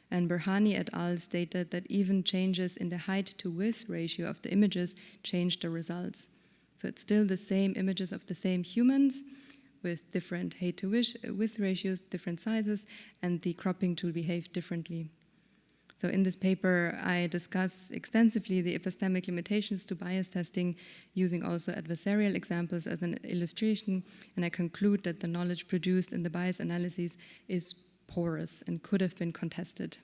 And Berhani et al. Stated that even changes in the height to width ratio of the images change the results. So it's still the same images of the same humans with different height to width ratios, different sizes, and the cropping tool behaved differently. So in this paper, I discuss extensively the epistemic limitations to bias testing, using also adversarial examples as an illustration, and I conclude that the knowledge produced in the bias analyses is porous and could have been contested.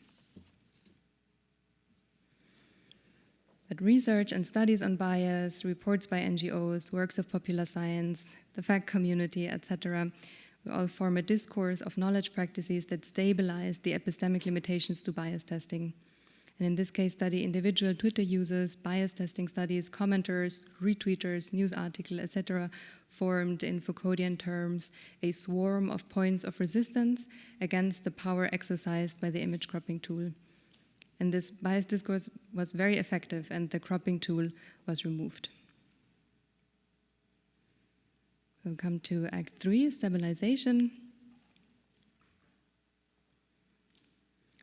But research and studies on bias, reports by NGOs, works of popular science, the fact community, etc., we all form a discourse of knowledge practices that stabilize the epistemic limitations to bias testing. And in this case study, individual Twitter users, bias testing studies, commenters, retweeters, news articles, etc., formed in Foucauldian terms a swarm of points of resistance against the power exercised by the image cropping tool. And this bias discourse was very effective, and the cropping tool was removed. We'll come to Act 3, stabilization.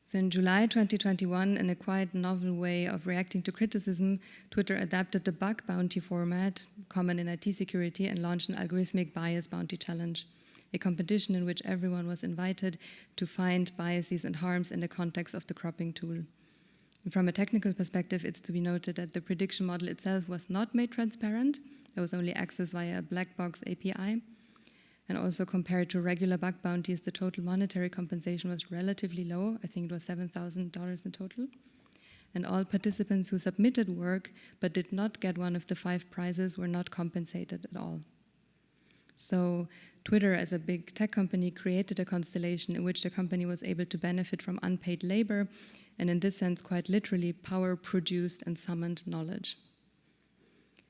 So in July 2021, in a quite novel way of reacting to criticism, Twitter adapted the bug bounty format, common in IT security, and launched an algorithmic bias bounty challenge, a competition in which everyone was invited to find biases and harms in the context of the cropping tool. And from a technical perspective, it's to be noted that the prediction model itself was not made transparent. There was only access via a black box API. And also compared to regular bug bounties, the total monetary compensation was relatively low. I think it was $7,000 in total. And all participants who submitted work but did not get one of the 5 prizes were not compensated at all. So Twitter, as a big tech company, created a constellation in which the company was able to benefit from unpaid labor, and in this sense, quite literally, power produced and summoned knowledge.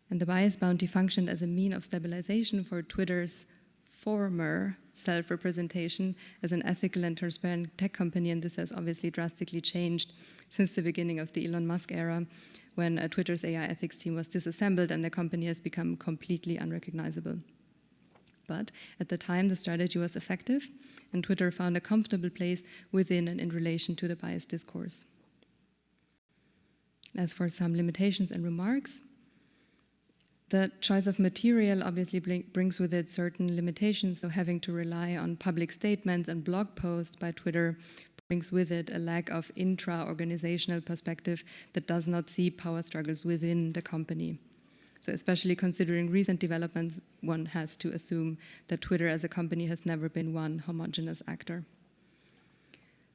And the bias bounty functioned as a mean of stabilization for Twitter's former self-representation as an ethical and transparent tech company, and this has obviously drastically changed since the beginning of the Elon Musk era, when Twitter's AI ethics team was disassembled and the company has become completely unrecognizable. But at the time, the strategy was effective, and Twitter found a comfortable place within and in relation to the bias discourse. As for some limitations and remarks, the choice of material obviously brings with it certain limitations, so having to rely on public statements and blog posts by Twitter brings with it a lack of intra-organizational perspective that does not see power struggles within the company. So especially considering recent developments, one has to assume that Twitter as a company has never been one homogeneous actor.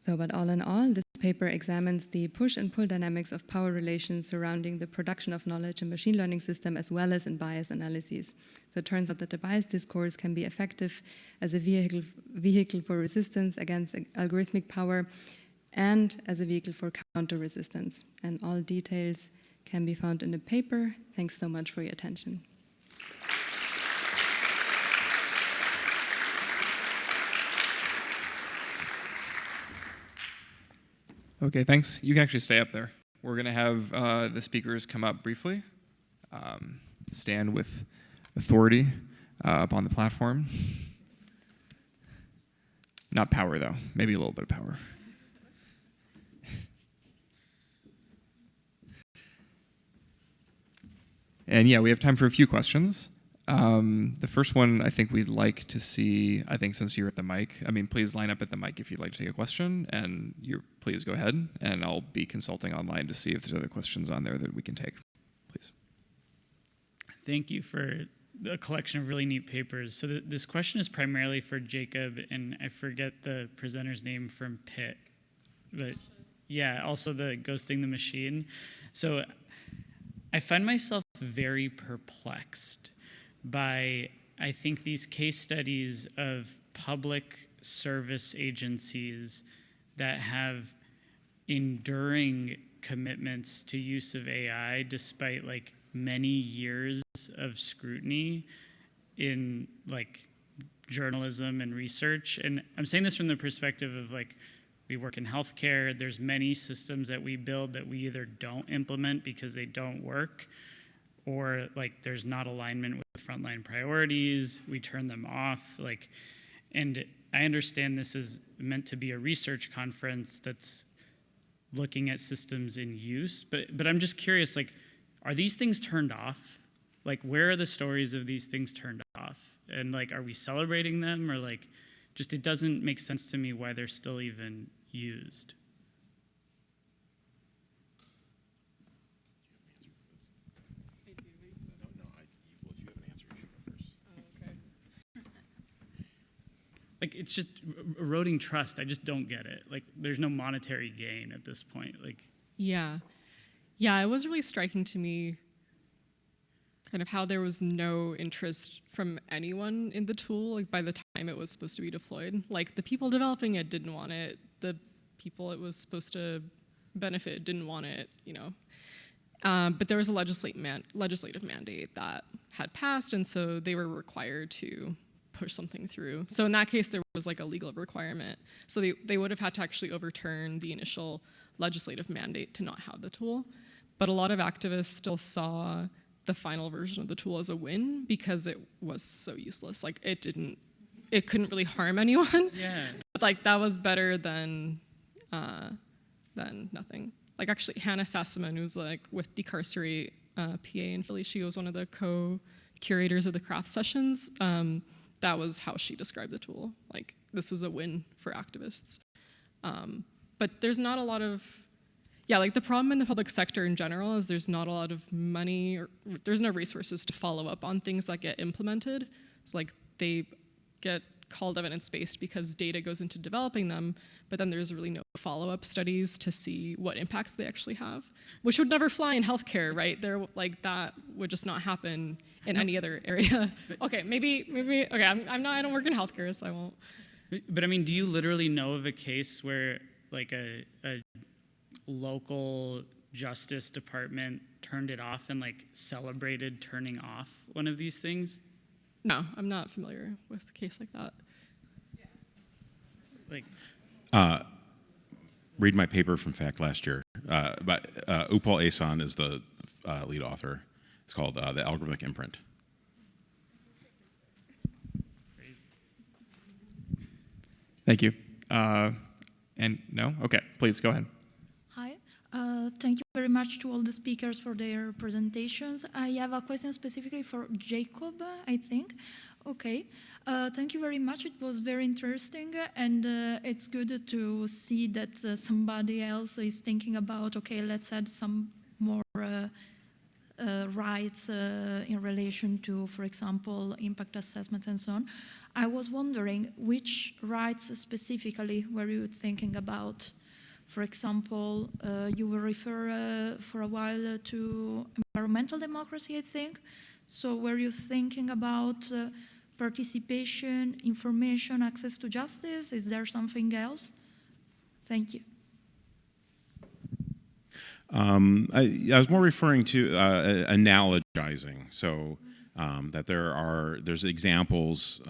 So, but all in all, this paper examines the push and pull dynamics of power relations surrounding the production of knowledge and machine learning system, as well as in bias analyses. So it turns out that the bias discourse can be effective as a vehicle for resistance against algorithmic power and as a vehicle for counter-resistance. And all details can be found in the paper. Thanks so much for your attention. Okay, thanks. You can actually stay up there. We're going to have the speakers come up briefly, stand with authority up on the platform. Not power, though. Maybe a little bit of power. And yeah, we have time for a few questions. The first one I think we'd like to see, I think since you're at the mic, please line up at the mic if you'd like to take a question, and please go ahead, and I'll be consulting online to see if there's other questions on there that we can take. Please. Thank you for a collection of really neat papers. So this question is primarily for Jacob, and I forget the presenter's name from Pitt, but yeah, also the Ghosting the Machine. So I find myself very perplexed by, I think, these case studies of public service agencies that have enduring commitments to use of AI despite like many years of scrutiny in like journalism and research. And I'm saying this from the perspective of like, we work in healthcare, there's many systems that we build that we either don't implement because they don't work, or like there's not alignment with frontline priorities, we turn them off. Like, and I understand this is meant to be a research conference that's looking at systems in use, but I'm just curious, like, are these things turned off? Like, where are the stories of these things turned off? And like, are we celebrating them, or like, just it doesn't make sense to me why they're still even used. Like, it's just eroding trust. I just don't get it. Like, there's no monetary gain at this point. Like, Yeah, it was really striking to me kind of how there was no interest from anyone in the tool, like by the time it was supposed to be deployed. Like the people developing it didn't want it, the people it was supposed to benefit didn't want it, you know. But there was a legislative mandate that had passed, and so they were required to push something through. So in that case, there was like a legal requirement. So they would have had to actually overturn the initial legislative mandate to not have the tool. But a lot of activists still saw the final version of the tool as a win because it was so useless. Like it couldn't really harm anyone. yeah. But like that was better than nothing. Like actually Hannah Sassaman, who's like with Decarcerate PA in Philly, she was one of the co-curators of the craft sessions. That was how she described the tool. Like this was a win for activists. But there's not a lot of, like the problem in the public sector in general is there's not a lot of money, or there's no resources to follow up on things that get implemented. It's like they get called evidence-based because data goes into developing them, but then there's really no follow-up studies to see what impacts they actually have, which would never fly in healthcare, right? Like that would just not happen in any other area. Okay, maybe. Okay, I don't work in healthcare, so I won't. But I mean, do you literally know of a case where like a local justice department turned it off and like celebrated turning off one of these things? No, I'm not familiar with a case like that. Like, read my paper from FACT last year. But Upal Ehsan is the lead author. It's called The Algorithmic Imprint. Thank you. And no? Okay, please go ahead. Hi. Thank you very much to all the speakers for their presentations. I have a question specifically for Jacob, I think. Okay. Thank you very much. It was very interesting, and it's good to see that somebody else is thinking about, okay, let's add some more rights in relation to, for example, impact assessments and so on. I was wondering which rights specifically were you thinking about? For example, you will refer for a while to environmental democracy, I think. So were you thinking about participation, information, access to justice? Is there something else? Thank you. I was more referring to analogizing. So that there's examples,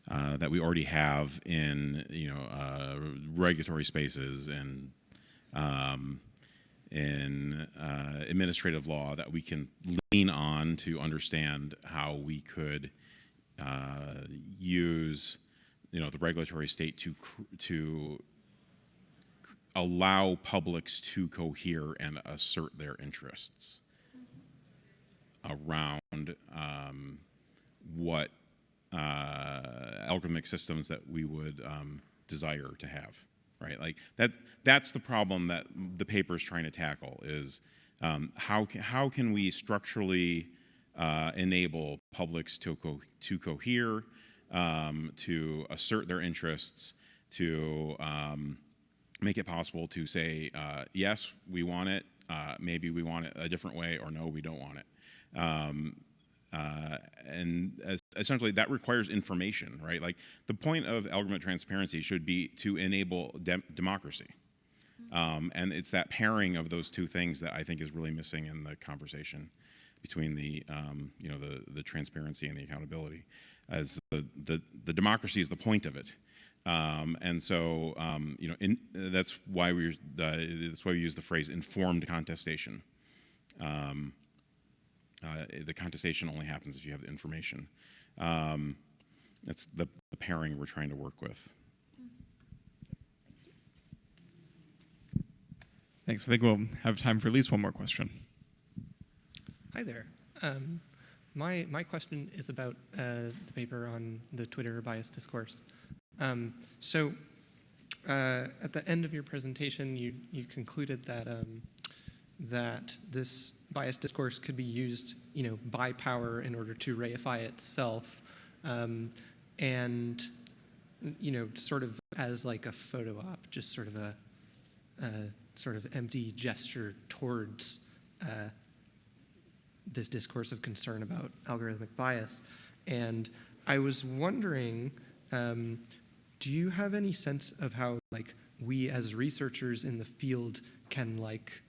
that we already have in regulatory spaces and in administrative law that we can lean on to understand how we could use the regulatory state to allow publics to cohere and assert their interests around what algorithmic systems that we would desire to have, right? Like that's the problem that the paper is trying to tackle is how can we structurally enable publics to cohere, to assert their interests, to make it possible to say, yes, we want it, maybe we want it a different way, or no, we don't want it. Essentially, that requires information, right? Like, the point of algorithmic transparency should be to enable democracy. And it's that pairing of those two things that I think is really missing in the conversation between the, the transparency and the accountability. As the democracy is the point of it. And so, that's why we use the phrase informed contestation. The contestation only happens if you have the information. That's the pairing we're trying to work with. Thanks. I think we'll have time for at least one more question. Hi there. My question is about the paper on the Twitter bias discourse. So at the end of your presentation, you concluded that that this bias discourse could be used, by power in order to reify itself, and sort of as like a photo op, just sort of a sort of empty gesture towards this discourse of concern about algorithmic bias. And I was wondering, do you have any sense of how, like, we as researchers in the field can, like,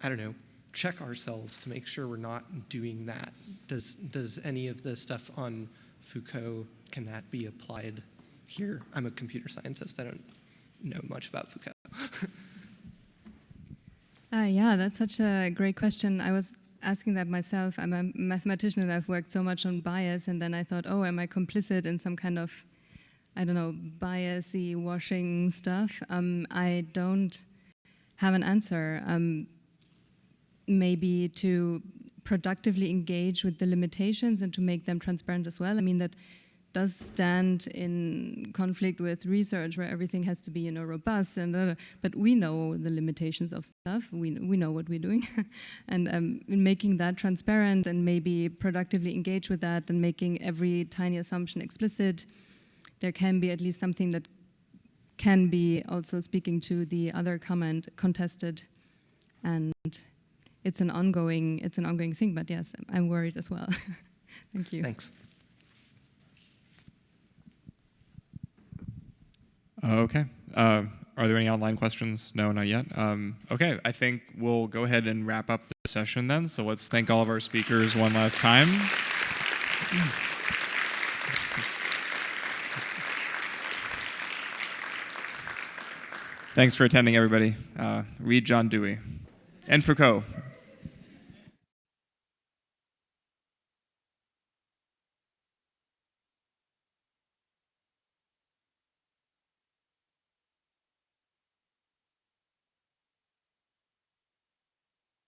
I don't know, check ourselves to make sure we're not doing that? Does any of the stuff on Foucault, can that be applied here? I'm a computer scientist. I don't know much about Foucault. Yeah, that's such a great question. I was asking that myself. I'm a mathematician and I've worked so much on bias, and then I thought, oh, am I complicit in some kind of, I don't know, biasy washing stuff? I don't have an answer. Maybe to productively engage with the limitations and to make them transparent as well. I mean, that does stand in conflict with research where everything has to be, robust, and but we know the limitations of stuff. We know what we're doing, and in making that transparent and maybe productively engage with that and making every tiny assumption explicit, there can be at least something that can be also speaking to the other comment contested, and it's an ongoing thing. But yes, I'm worried as well. Thank you. Thanks. Okay. Are there any online questions? No, not yet. Okay, I think we'll go ahead and wrap up the session then. So let's thank all of our speakers one last time. Thanks for attending, everybody. Read John Dewey and Foucault.